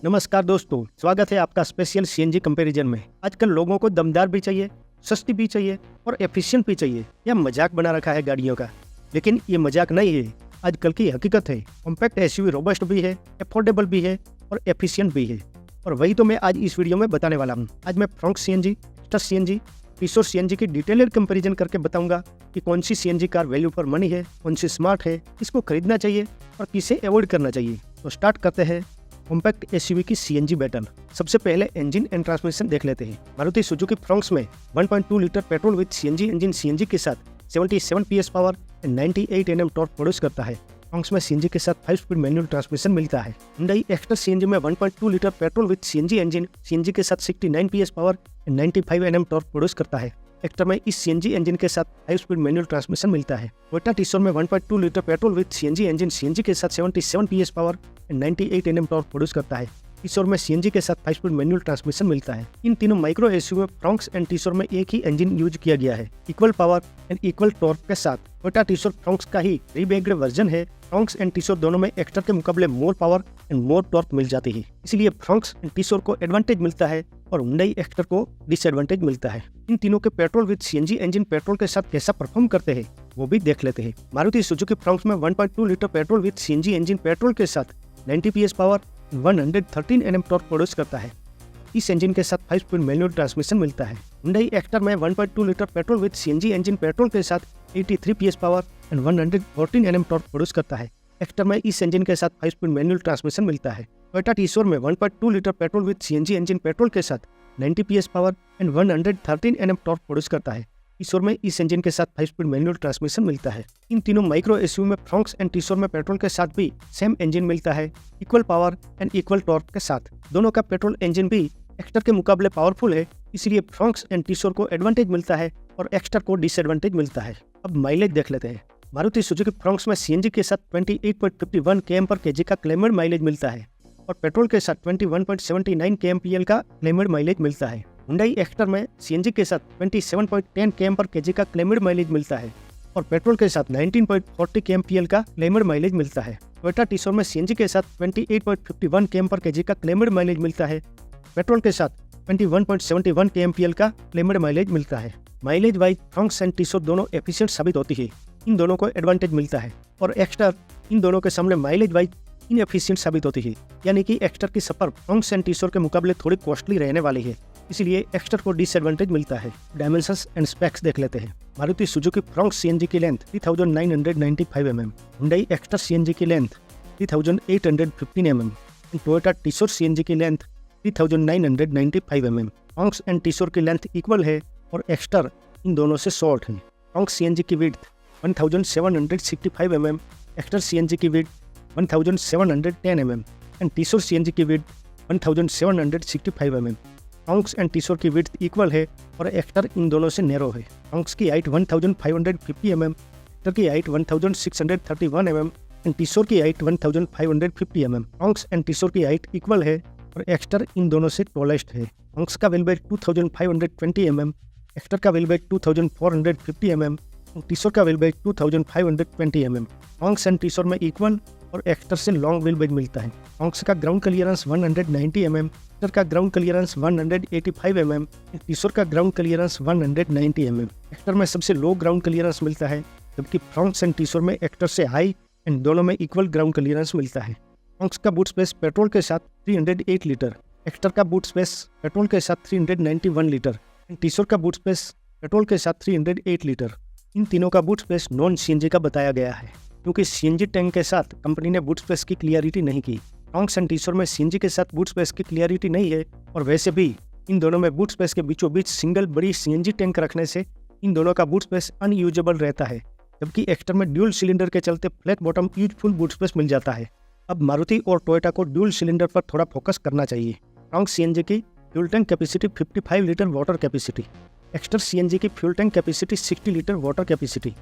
नमस्कार दोस्तों, स्वागत है आपका स्पेशल सीएनजी कंपैरिजन में। आजकल लोगों को दमदार भी चाहिए, सस्ती भी चाहिए और एफिशिएंट भी चाहिए। यह मजाक बना रखा है गाड़ियों का, लेकिन ये मजाक नहीं है, आजकल की हकीकत है। कॉम्पैक्ट एसयूवी रोबस्ट भी है, अफोर्डेबल भी है और एफिशिएंट भी है। और वही तो मैं आज इस वीडियो में बताने वाला हूँ। आज मैं Fronx CNG, Exter CNG, Taisor CNG की डिटेल्ड कंपैरिजन करके बताऊंगा कि कौन सी CNG car value for money है, कौन सी स्मार्ट है, किसको खरीदना चाहिए और किसे अवॉइड करना चाहिए। तो स्टार्ट करते हैं कॉम्पैक्ट एसयूवी की सीएनजी बैटल। सबसे पहले इंजन एंड ट्रांसमिशन देख लेते हैं। मारुति सुजुकी फ्रॉन्क्स में 1.2 litre petrol with CNG engine CNG के साथ 77 PS power and 98 Nm torque produce करता है। फ्रॉन्क्स में सीएनजी के साथ 5 स्पीड मैनुअल ट्रांसमिशन मिलता है। हुंडई एक्स्टर सीएनजी में 1.2 litre petrol with CNG engine CNG के साथ 69 PS power and 95 Nm torque produce करता है। एक्टर में इस सीएनजी इंजन के साथ 5 स्पीड मैनुअल ट्रांसमिशन मिलता है। टोयोटा टीसोर में 1.2 litre petrol with CNG engine CNG के साथ 77 PS power and 98 Nm torque produce करता है। टीसोर में सीएनजी के साथ 5 स्पीड मैनुअल ट्रांसमिशन मिलता है। इन तीनों micro SUV Fronx and Taisor में एक ही इंजन यूज किया गया है, equal power and equal torque के साथ। टोयोटा टीसोर फ्रॉन्क्स का ही रीबैग्ड वर्जन है। फ्रॉन्क्स एंड टीसोर दोनों में एक्टर के मुकाबले more power and more torque मिल जाती है, इसलिए फ्रॉन्क्स एंड टीसोर को एडवांटेज मिलता है और हुंडई एक्टर को डिसएडवांटेज मिलता है। इन तीनों के petrol with CNG engine petrol के साथ कैसा परफॉर्म करते हैं वो भी देख लेते हैं। मारुति सुजुकी फ्रॉन्क्स में 1.2 litre petrol with CNG engine petrol के साथ 90 PS power 113 Nm torque produce करता है। इस इंजन के साथ 5 स्पीड मैनुअल ट्रांसमिशन मिलता है। हुंडई एक्टर में 1.2 litre petrol with CNG engine petrol के साथ 83 PS power and 114 Nm torque produce करता है। एक्टर में इस इंजन के साथ 5 स्पीड मैनुअल ट्रांसमिशन मिलता है। टोयोटा टीसोर में 1.2 litre petrol with CNG engine petrol के साथ 90 PS power and 113 Nm torque produce करता है। टीसोर में इस इंजन के साथ 5 स्पीड मैनुअल ट्रांसमिशन मिलता है। इन तीनों माइक्रो एसयूवी में फ्रॉन्क्स एंड टीसोर में पेट्रोल के साथ भी सेम इंजन मिलता है, equal power and equal torque के साथ। दोनों का पेट्रोल इंजन भी एक्टर के मुकाबले पावरफुल है, इसलिए फ्रॉन्क्स एंड टीसोर को एडवांटेज मिलता है और एक्टर को डिसएडवांटेज मिलता है। अब माइलेज देख लेते हैं। मारुति सुजुकी फ्रॉन्क्स में सीएनजी के साथ 28.51 km/kg का क्लेमड माइलेज मिलता है और पेट्रोल के साथ 21.79 kmpl का क्लेमड माइलेज मिलता है। हुंडई एक्टर में सीएनजी के साथ 27.10 km/kg का क्लेमड माइलेज मिलता है और पेट्रोल के साथ 19.40 kmpl का क्लेमड माइलेज मिलता है। टोयोटा टीसोर में सीएनजी के साथ 28.51 km/kg का क्लेमड माइलेज मिलता है, पेट्रोल के साथ 21.71 kmpl का क्लेमड माइलेज मिलता है। Mileage wise Fronx and Taisor दोनों एफिशिएंट साबित होती है, इन दोनों को एडवांटेज मिलता है और एक्स्टर इन दोनों के सामने माइलेज वाइज इनएफिशिएंट साबित होती है, यानी कि एक्स्टर की सफर फ्रॉन्क्स एंड टीसोर के मुकाबले थोड़ी कॉस्टली रहने वाली है, इसलिए एक्स्टर को डिसएडवांटेज मिलता है। डायमेंशंस एंड स्पेक्स देख लेते हैं। मारुति सुजुकी फ्रॉन्क्स सीएनजी की length 3995 mm, Hyundai Exter CNG की length 3815 mm, Toyota Taisor CNG की length 3995 mm। Fronx and Taisor की लेंथ इक्वल है और एक्स्टर इन दोनों से शॉर्ट है। फ्रॉन्क्स सीएनजी की विड्थ 1765 mm, एक्स्टर सीएनजी की width 1710 mm and Taisor CNG की width 1765 mm। Fronx and Taisor की विड्थ इक्वल है और एक्स्टर इन दोनों से नैरो है। फ्रॉन्क्स की हाइट 1550 mm, एक्स्टर की हाइट 1631 mm एंड टीसोर की height 1550 mm। Fronx and Taisor की हाइट इक्वल है और एक्स्टर इन दोनों से टॉलेस्ट है। फ्रॉन्क्स का व्हील बेस 2520 mm, एक्स्टर का व्हील बेस 2450 mm, टीसोर का wheel base 2520 mm। Fronx and Taisor में इक्वल और एक्स्टर से लॉन्ग व्हील बेस मिलता है। फ्रॉन्क्स का ग्राउंड क्लियरेंस 190 mm, एक्स्टर का ग्राउंड क्लियरेंस 185 mm, टीसोर का ग्राउंड क्लियरेंस 190 mm। एक्स्टर में सबसे लो ग्राउंड क्लियरेंस मिलता है, जबकि फ्रॉन्क्स एंड टीसोर में एक्स्टर से हाई एंड दोनों में इक्वल ग्राउंड क्लियरेंस मिलता है। फ्रॉन्क्स का बूट स्पेस पेट्रोल के साथ 308 लीटर, एक्स्टर का बूट स्पेस पेट्रोल के साथ 391 लीटर एंड टीसोर का बूट स्पेस पेट्रोल के साथ 308 लीटर। इन तीनों का बूट स्पेस नॉन सीएनजी का बताया गया है, क्योंकि सीएनजी टैंक के साथ कंपनी ने बूट स्पेस की क्लियरिटी नहीं की। फ्रॉन्क्स एंड टीसोर में सीएनजी के साथ बूट स्पेस की क्लियरिटी नहीं है और वैसे भी इन दोनों में बूट स्पेस के बीचों बीच सिंगल बड़ी सीएनजी टैंक रखने से इन दोनों का बूट स्पेस अनयूजेबल रहता है, जबकि एक्स्टर में ड्यूल सिलेंडर के चलते flat bottom useful boot space मिल जाता है। अब मारुति और टोयोटा को ड्यूल सिलेंडर पर थोड़ा फोकस करना चाहिए। फ्रॉन्क्स सीएनजी की fuel tank capacity 55 litre water capacity, Exter CNG की fuel tank capacity 60 litre water capacity,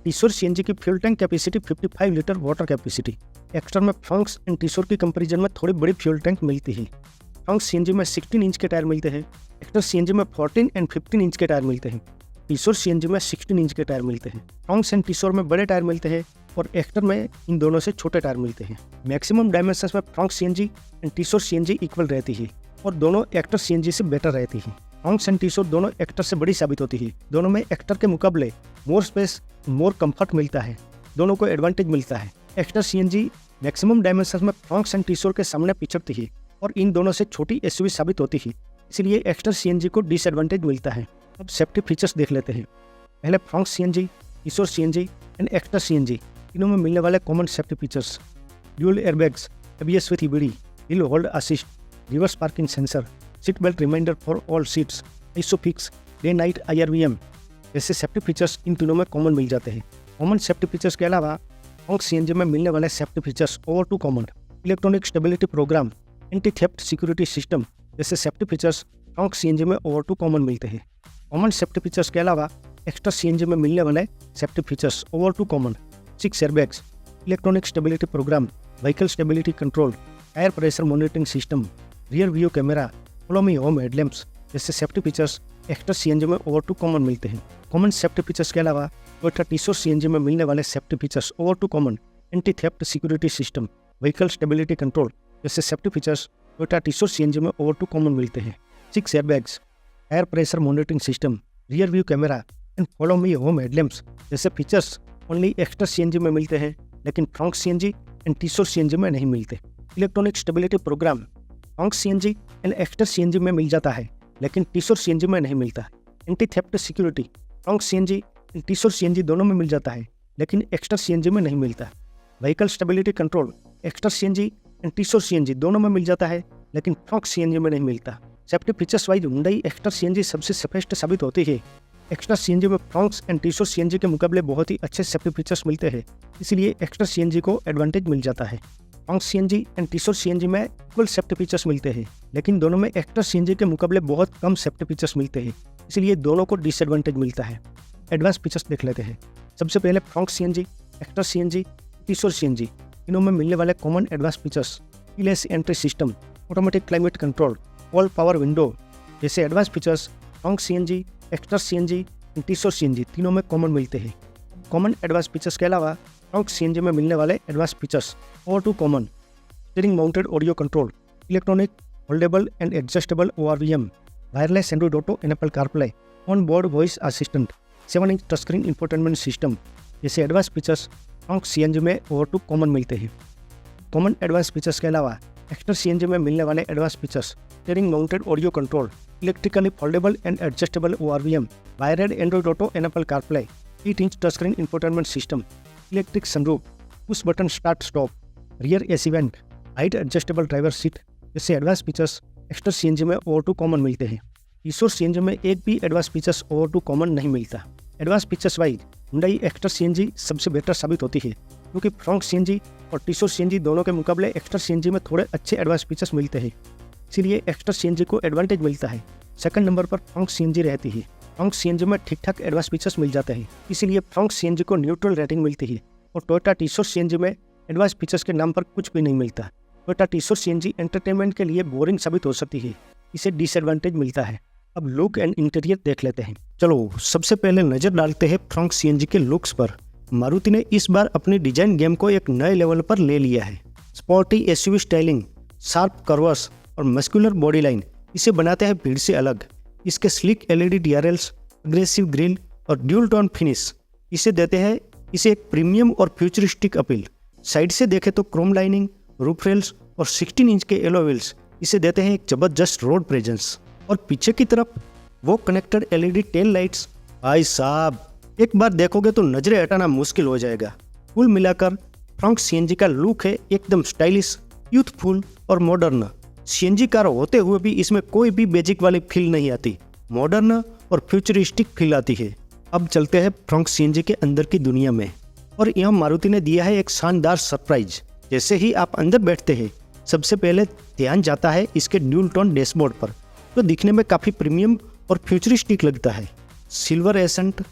Taisor CNG की fuel tank capacity 55 litre water capacity. Exter में फ्रॉन्क्स एंड टीसोर की comparison में थोड़ी बड़ी फ्यूल टैंक मिलती है। फ्रॉन्क्स सीएनजी में 16 इंच के टायर मिलते हैं, एक्स्टर सीएनजी में 14 एंड 15 इंच के टायर मिलते हैं, टीसोर सीएनजी में 16 इंच के टायर मिलते हैं। फ्रॉन्क्स एंड टीसोर में बड़े टायर मिलते हैं, और एक्टर में इन दोनों से छोटे टायर मिलते हैं। मैक्सिमम डायमेंशंस में Fronx CNG and Taisor CNG equal रहती है और दोनों एक्टर सीएनजी से बेटर रहती है। फ्रॉन्क्स एंड टीसोर दोनों एक्टर से बड़ी साबित होती है। दोनों में एक्टर के मुकाबले मोर स्पेस, मोर कंफर्ट मिलता है, दोनों को एडवांटेज मिलता है। एक्टर सीएनजी मैक्सिमम डायमेंशंस में फ्रॉन्क्स एंड टीसोर के सामने पिछड़ती है और इन दोनों से छोटी एसयूवी साबित होती है, इसलिए एक्टर सीएनजी को डिसएडवांटेज मिलता है। अब सेफ्टी फीचर्स देख लेते हैं। पहले Fronx CNG, Taisor CNG and Exter CNG तीनों में मिलने वाले common safety features: dual airbags, ABS with EBD, hill hold assist, reverse parking sensor, seat belt reminder for all seats, ISOFIX, day night IRVM जैसे safety features इन तीनों में common मिल जाते हैं। कॉमन सेफ्टी फीचर्स के अलावा फ्रॉन्क्स सीएनजी में मिलने वाले safety features over to common, electronic stability programme, anti theft security system जैसे सेफ्टी फीचर्स फ्रॉन्क्स सीएनजी में ओवर टू कॉमन मिलते हैं। कॉमन सेफ्टी फीचर्स के अलावा एक्स्ट्रा सीएनजी में मिलने वाले safety features over to common: 6 airbags, electronic stability programme, vehicle stability control, tyre pressure monitoring system, rear view camera, follow me home headlamps जैसे safety features Exter CNG में over to common मिलते हैं। Common safety features के अलावा Toyota Taisor CNG में मिलने वाले safety features over to common: anti theft security system, vehicle stability control जैसे safety features Toyota Taisor CNG में ओवर टू कॉमन मिलते हैं। 6 airbags, tyre pressure monitoring system, rear view camera and follow me home headlamps जैसे features only Exter CNG में मिलते हैं, लेकिन Fronx CNG and Taisor CNG में नहीं मिलते। Electronic stability programme Fronx CNG and Exter CNG में मिल जाता है, लेकिन टीसोर सीएनजी में नहीं मिलता। Anti theft security Fronx CNG and Taisor CNG दोनों में मिल जाता है, लेकिन एक्स्ट्रा सीएनजी में नहीं मिलता। Vehicle stability control Exter CNG and Taisor CNG दोनों में मिल जाता है, लेकिन फ्रॉन्क्स सीएनजी में नहीं मिलता। Safety features wise Hyundai Exter CNG सबसे सेफेस्ट साबित होती है। एक्स्ट्रा सीएनजी में फ्रॉन्क्स एंड टीसोर सीएनजी के मुकाबले बहुत ही अच्छे सेफ्टी फीचर्स मिलते हैं, इसलिए एक्स्ट्रा सीएनजी को एडवांटेज मिल जाता है। Fronx CNG and Taisor CNG में इक्वल सेफ्टी फीचर्स मिलते हैं, लेकिन दोनों में एक्स्ट्रा सीएनजी के मुकाबले बहुत कम सेफ्टी फीचर्स मिलते हैं, इसलिए दोनों को डिसएडवांटेज मिलता है। एडवांस फीचर्स देख लेते हैं। सबसे पहले Fronx CNG, Exter CNG, Taisor CNG इनों में मिलने वाले common advance features: keyless entry system, automatic climate control, all power window जैसे advance features Fronx CNG, Exter CNG and Taisor CNG तीनों में कॉमन मिलते हैं। कॉमन एडवांस फीचर्स के अलावा फ्रॉन्क्स सीएनजी में मिलने वाले advance features over to common: steering mounted audio control, electronic foldable and adjustable ORVM, wireless Android auto, enable CarPlay, on board voice assistant, 7-inch touch screen infotainment system जैसे advance features Fronx CNG में over to common मिलते हैं। Common advance features के अलावा extra CNG में मिलने वाले advance features: steering mounted audio control, electrically foldable and adjustable ORVM, wired Android auto, enable CarPlay, 8-inch touch screen infotainment system, electric sunroof, push button start stop, rear AC vent, height adjustable driver seat जैसे advance features Exter CNG में over to common मिलते हैं। Taisor CNG में एक भी advance features over to common नहीं मिलता। Advance features wise Hyundai Exter CNG सबसे बेटर साबित होती है, क्योंकि फ्रॉन्क्स सीएनजी और टीसोर सीएनजी दोनों के मुकाबले एक्स्ट्रा सीएनजी में थोड़े अच्छे एडवांस फीचर्स मिलते हैं, इसलिए एक्स्ट्रा सीएनजी को एडवांटेज मिलता है। सेकंड नंबर पर फ्रॉन्क्स सीएनजी रहती है। फ्रॉन्क्स सीएनजी में ठीक ठाक एडवांस फीचर्स मिल जाते हैं, इसीलिए फ्रॉन्क्स सीएनजी को न्यूट्रल रेटिंग मिलती है। और टोयोटा टीसोर सीएनजी में एडवांस फीचर्स के नाम पर कुछ भी नहीं मिलता। टोयोटा टीसोर सीएनजी एंटरटेनमेंट के लिए बोरिंग साबित हो सकती है, इसे डिसएडवांटेज मिलता है। अब लुक एंड इंटीरियर देख लेते हैं। चलो सबसे पहले नजर डालते हैं फ्रॉन्क्स सीएनजी के लुक्स पर। मारुति ने इस बार अपनी डिजाइन गेम को एक नए लेवल पर ले लिया है। Sporty SUV styling, sharp curves और मस्कुलर बॉडी लाइन इसे बनाते हैं भीड़ से अलग। इसके slick LED DRLs, aggressive grille और ड्यूल टोन फिनिश इसे देते हैं इसे एक प्रीमियम और फ्यूचरिस्टिक अपील। साइड से देखें तो क्रोम लाइनिंग, रूफ रेल्स और 16 इंच के एलो व्हील्स इसे देते हैं एक जबरदस्त रोड प्रेजेंस। और पीछे की तरफ वो कनेक्टेड LED टेल लाइट्स, भाई साहब एक बार देखोगे तो नजरें हटाना मुश्किल हो जाएगा। कुल मिलाकर फ्रॉन्क्स सीएनजी का लुक है एकदम स्टाइलिश, यूथफुल और मॉडर्न। सीएनजी कार होते हुए भी इसमें कोई भी बेजिक वाली फील नहीं आती, मॉडर्न और फ्यूचरिस्टिक फील आती है। अब चलते हैं फ्रॉन्क्स सीएनजी के अंदर की दुनिया में, और यहाँ मारुति ने दिया है एक शानदार सरप्राइज। जैसे ही आप अंदर बैठते हैं सबसे पहले ध्यान जाता है इसके ड्यूल टोन डैशबोर्ड पर, जो दिखने में काफ़ी प्रीमियम और फ्यूचरिस्टिक लगता है। Silver accent,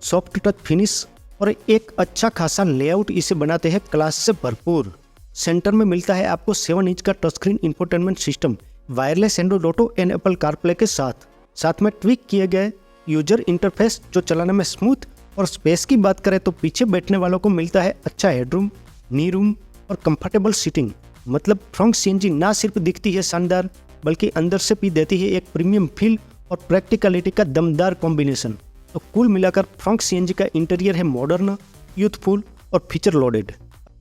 soft touch finish और एक अच्छा खासा लेआउट इसे बनाते हैं क्लास से भरपूर। सेंटर में मिलता है आपको 7 इंच का touch screen infotainment system, wireless Android auto and Apple CarPlay के साथ में ट्विक किए गए यूजर इंटरफेस जो चलाने में स्मूथ और स्पेस की बात करें तो पीछे बैठने वालों को मिलता है अच्छा हेडरूम, नी रूम और कंफर्टेबल सीटिंग। मतलब फ्रंट सीएनजी ना सिर्फ दिखती है शानदार, बल्कि अंदर से भी देती है एक प्रीमियम फील और प्रैक्टिकलिटी का दमदार कॉम्बिनेशन। तो कुल मिलाकर फ्रंट सीएनजी का इंटीरियर है मॉडर्न, यूथफुल और फीचर लोडेड।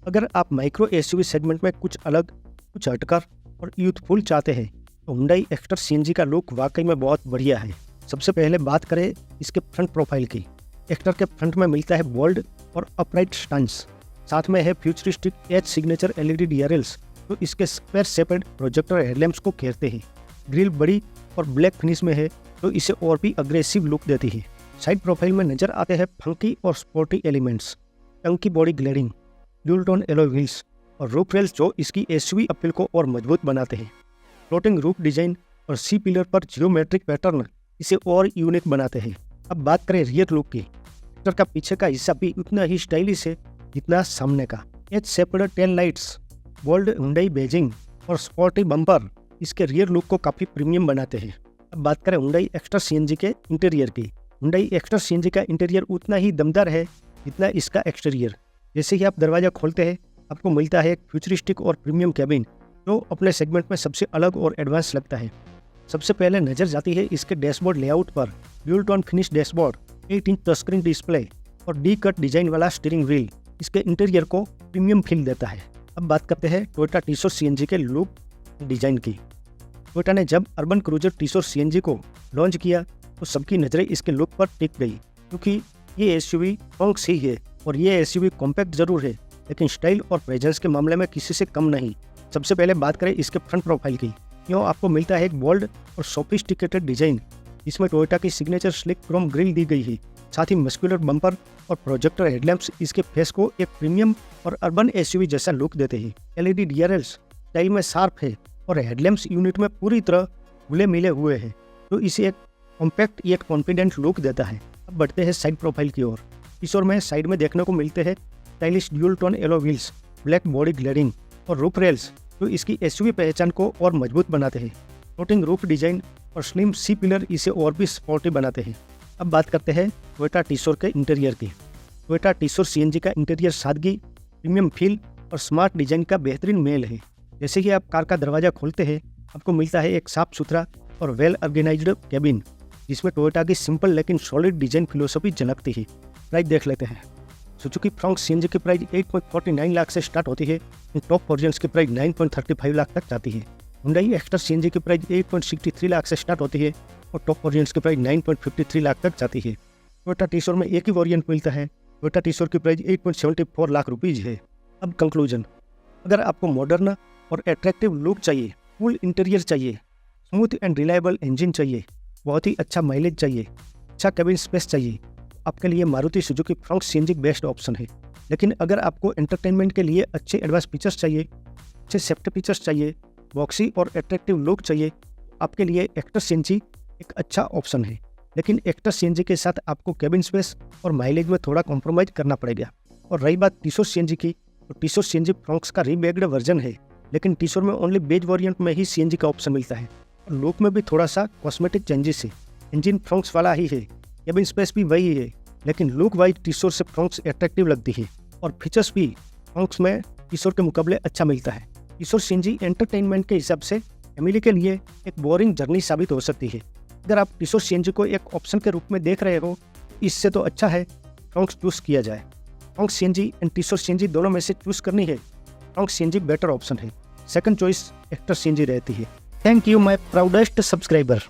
अगर आप माइक्रो एसयूवी सेगमेंट में कुछ अलग, कुछ हटकर और यूथफुल चाहते हैं तो हुंडई एक्स्टर सीएनजी का लुक वाकई में बहुत बढ़िया है। सबसे पहले बात करें इसके फ्रंट प्रोफाइल की। एक्स्टर के फ्रंट में मिलता है बोल्ड और अपराइट स्टंस, साथ में है futuristic H signature LED DRLs तो इसके स्क्वायर शेपेड प्रोजेक्टर हेडलैम्प्स को घेरते हैं। ग्रिल बड़ी और ब्लैक फिनिश में है तो इसे और भी अग्रेसिव लुक देती है। साइड प्रोफाइल में नजर आते हैं फंकी और sporty elements, chunky body cladding, dual tone alloy wheels और रूफ रेल्स जो इसकी एसयूवी अपील को और मजबूत बनाते हैं। फ्लोटिंग रूफ डिजाइन और सी पिलर पर जियोमेट्रिक पैटर्न इसे और यूनिक बनाते हैं। अब बात करें रियर लुक की। एक्स्टर का पीछे का हिस्सा भी उतना ही स्टाइलिश है जितना सामने का। H shaped tail lights, bold Hyundai badging और स्पोर्टी बम्पर इसके रियर लुक को काफ़ी प्रीमियम बनाते हैं। अब बात करें हुंडई एक्स्टर सीएनजी के इंटीरियर की। हुंडई एक्स्टर सीएनजी का इंटीरियर उतना ही दमदार है जितना इसका एक्सटीरियर। जैसे ही आप दरवाज़ा खोलते हैं आपको मिलता है एक फ्यूचरिस्टिक और प्रीमियम कैबिन जो अपने सेगमेंट में सबसे अलग और एडवांस लगता है। सबसे पहले नजर जाती है इसके डैशबोर्ड लेआउट पर। Dual tone finish dashboard, 8 inch touchscreen display और डी कट डिजाइन वाला स्टीयरिंग व्हील इसके इंटीरियर को प्रीमियम फील देता है। अब बात करते हैं टोयोटा टीसोर सीएनजी के लुक डिजाइन की। टोयोटा ने जब अर्बन क्रूजर टीसोर सीएनजी को लॉन्च किया तो सबकी नज़रें इसके लुक पर टिक गई, क्योंकि ये एसयूवी फंक्स ही है और ये एसयूवी कॉम्पैक्ट जरूर है लेकिन स्टाइल और प्रेजेंस के मामले में किसी से कम नहीं। सबसे पहले बात करें इसके फ्रंट प्रोफाइल की। यूँ आपको मिलता है एक बोल्ड और सोफिस्टिकेटेड डिजाइन जिसमें टोयोटा की सिग्नेचर स्लिक क्रोम ग्रिल दी गई है। साथ ही मस्कुलर बम्पर और प्रोजेक्टर हेडलैम्प्स इसके फेस को एक प्रीमियम और अर्बन एसयूवी जैसा लुक देते हैं। एलईडी डीआरएल्स स्टाइल में शार्प है और हेडलैम्प्स यूनिट में पूरी तरह घुले मिले हुए हैं तो इसे एक कॉम्पैक्ट एक कॉन्फिडेंट लुक देता है। अब बढ़ते हैं साइड प्रोफाइल की ओर। टीसोर में साइड में देखने को मिलते हैं stylish dual tone alloy wheels, black body cladding और रूफ रेल्स जो इसकी एसयूवी पहचान को और मजबूत बनाते हैं। फ्लोटिंग रूफ डिजाइन और स्लिम सी पिलर इसे और भी स्पोर्टी बनाते हैं। अब बात करते हैं टोयोटा टीसोर के इंटीरियर की। टोयोटा टीसोर सीएनजी का इंटीरियर सादगी, प्रीमियम फील और स्मार्ट डिजाइन का बेहतरीन मेल है। जैसे कि आप कार का दरवाजा खोलते हैं आपको मिलता है एक साफ सुथरा और वेल ऑर्गेनाइज्ड कैबिन जिसमें टोयोटा की सिंपल लेकिन सॉलिड डिजाइन फिलोसफी झलकती है। प्राइस देख लेते हैं। सुजुकी फ्रंक सीएनजी की प्राइस 8.49 लाख से स्टार्ट होती है। इन टॉप वर्जन्स की प्राइस 9.35 लाख तक जाती है। हुंडई एक्स्टर सीएनजी की प्राइस 8.63 लाख से स्टार्ट होती है और टॉप वर्जन्स की प्राइस 9.53 लाख तक जाती है। टोयोटा टीसोर में एक ही वेरिएंट मिलता है। टोयोटा टीसोर की प्राइस 8.74 लाख रुपीज़ है। अब कंक्लूजन, अगर आपको मॉडर्न और अट्रैक्टिव लुक चाहिए, कूल इंटीरियर चाहिए, स्मूथ एंड रिलायबल इंजन चाहिए, बहुत ही अच्छा माइलेज चाहिए, अच्छा कैबिन स्पेस चाहिए, आपके लिए Maruti Suzuki Frank CNG best option है। लेकिन अगर आपको एंटरटेनमेंट के लिए अच्छे एडवांस फीचर्स चाहिए, अच्छे सेफ्टी फीचर्स चाहिए, बॉक्सी और अट्रैक्टिव लुक चाहिए, आपके लिए एक्स्टर सीएनजी एक अच्छा ऑप्शन है। लेकिन एक्स्टर सीएनजी के साथ आपको कैबिन स्पेस और माइलेज में थोड़ा कॉम्प्रोमाइज़ करना पड़ेगा। और रही बात टीसोर सीएनजी की, तो टीसोर सीएनजी फ्रंक्स का रीबैग्ड वर्जन है, लेकिन टीसोर में ओनली बेज वेरिएंट में ही सीएनजी का ऑप्शन मिलता है। और लुक में भी थोड़ा सा कॉस्मेटिक चेंजेस है। इंजन फ्रंक्स वाला ही है, कैबिन स्पेस भी वही है, लेकिन लुक वाइज टीसोर से फ्रंक्स अट्रैक्टिव लगती है और फीचर्स भी फ्रंक्स में टीसोर के मुकाबले अच्छा मिलता है। टीसोर सीएनजी एंटरटेनमेंट के हिसाब से फैमिली के लिए एक बोरिंग जर्नी साबित हो सकती है। अगर आप टीसोर सीएनजी को एक ऑप्शन के रूप में देख रहे हो, इससे तो अच्छा है फ्रंक्स चूज किया जाए। Frank CNG and Taisor CNG दोनों में से चूज करनी है, फ्रंक सीएनजी बेटर ऑप्शन है। सेकंड चॉइस एक्स्टर सीएनजी रहती है। Thank you my proudest subscriber.